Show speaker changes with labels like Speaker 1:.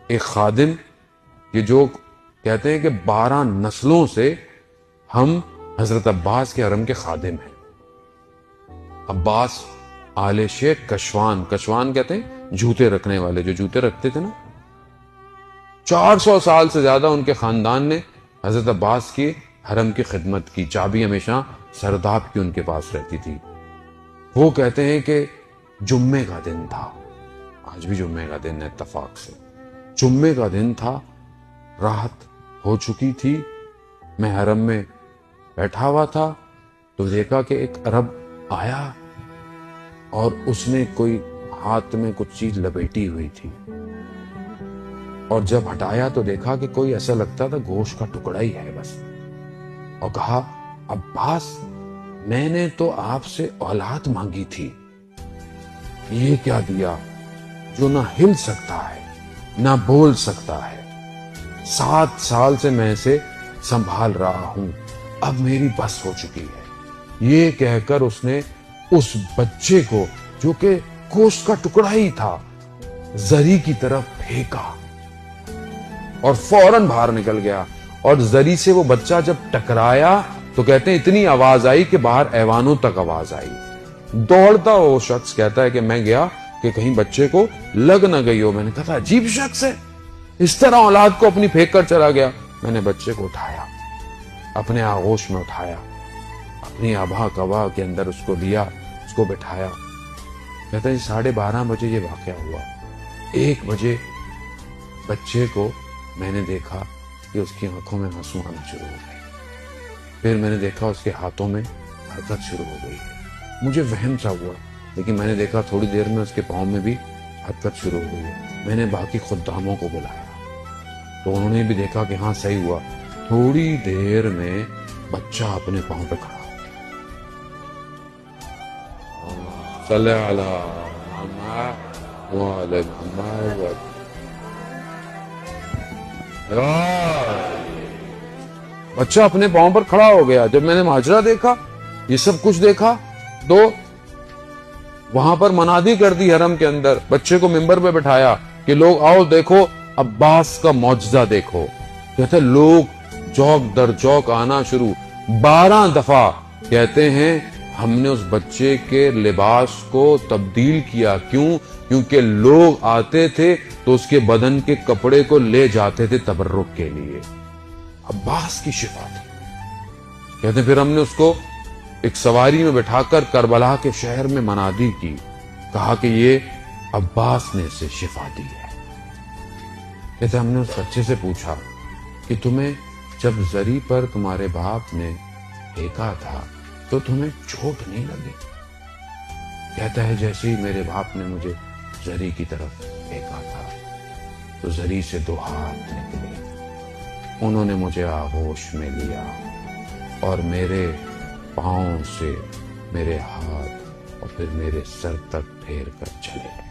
Speaker 1: ایک خادم یہ جو کہتے ہیں کہ 12 نسلوں سے ہم حضرت عباس کے حرم کے خادم ہیں. عباس آل شیخ کشوان کہتے ہیں جوتے رکھنے والے، جو جوتے رکھتے تھے نا. 400 سال سے زیادہ ان کے خاندان نے حضرت عباس کی حرم کی خدمت کی. چابی ہمیشہ سرداب کی ان کے پاس رہتی تھی. وہ کہتے ہیں کہ جمعے کا دن تھا، آج بھی جمعے کا دن ہے اتفاق سے. جمعے کا دن تھا، رات ہو چکی تھی، میں حرم میں بیٹھا ہوا تھا تو دیکھا کہ ایک عرب آیا اور اس نے کوئی ہاتھ میں کچھ چیز لپیٹی ہوئی تھی، اور جب ہٹایا تو دیکھا کہ کوئی ایسا لگتا تھا گوشت کا ٹکڑا ہی ہے بس. اور کہا عباس میں نے تو آپ سے اولاد مانگی تھی، یہ کیا دیا جو نہ ہل سکتا ہے نہ بول سکتا ہے. 7 سال سے میں اسے سنبھال رہا ہوں، اب میری بس ہو چکی ہے. یہ کہہ کر اس نے اس بچے کو جو کہ گوشت کا ٹکڑا ہی تھا زری کی طرف پھینکا اور فوراً باہر نکل گیا. اور زری سے وہ بچہ جب ٹکرایا تو کہتے ہیں اتنی آواز آئی کہ باہر ایوانوں تک آواز آئی. دوڑتا وہ شخص کہتا ہے کہ میں گیا کہ کہیں بچے کو لگ نہ گئی ہو. میں نے کہا عجیب شخص ہے، اس طرح اولاد کو اپنی پھینک کر چلا گیا. میں نے بچے کو اٹھایا، اپنے آغوش میں اٹھایا، اپنی آبا کبا کے اندر اس کو لیا، اس کو بٹھایا. کہتا ہے 12:30 بجے یہ واقعہ ہوا. 1 بجے بچے کو میں نے دیکھا کہ اس کی آنکھوں میں آنسو آنا شروع ہو گئے. پھر میں نے دیکھا اس کے ہاتھوں میں حرکت شروع ہو گئی. مجھے وہم سا ہوا، لیکن میں نے دیکھا تھوڑی دیر میں اس کے پاؤں میں بھی حرکت شروع ہو گئی ہے. میں نے باقی خداموں کو بلایا تو انہوں نے بھی دیکھا کہ ہاں صحیح ہوا. تھوڑی دیر میں بچہ اپنے پاؤں پہ کھڑا ہو گیا. صلی اللہ علیہ وسلم. بچہ اپنے پاؤں پر کھڑا ہو گیا. جب میں نے ماجرا دیکھا، یہ سب کچھ دیکھا، تو وہاں پر منادی کر دی حرم کے اندر. بچے کو ممبر پہ بٹھایا کہ لوگ آؤ دیکھو عباس کا معجزہ دیکھو. کہتے لوگ چوک در چوک آنا شروع. 12 دفعہ کہتے ہیں ہم نے اس بچے کے لباس کو تبدیل کیا. کیوں؟ کیونکہ لوگ آتے تھے تو اس کے بدن کے کپڑے کو لے جاتے تھے تبرک کے لیے. عباس کی شفا تھی. کہتے پھر ہم نے اس کو ایک سواری میں بٹھا کر کربلا کے شہر میں منادی کی، کہا کہ یہ عباس نے اسے شفا دی ہے. کہتے ہم نے اس بچے سے پوچھا کہ تمہیں جب زری پر تمہارے باپ نے پھینکا تھا تو تمہیں چوٹ نہیں لگی؟ کہتا ہے جیسے ہی میرے باپ نے مجھے زری کی طرف پھینکا تھا تو زری سے 2 ہاتھ نکلے، انہوں نے مجھے آغوش میں لیا اور میرے پاؤں سے میرے ہاتھ اور پھر میرے سر تک پھیر کر چلے گئے.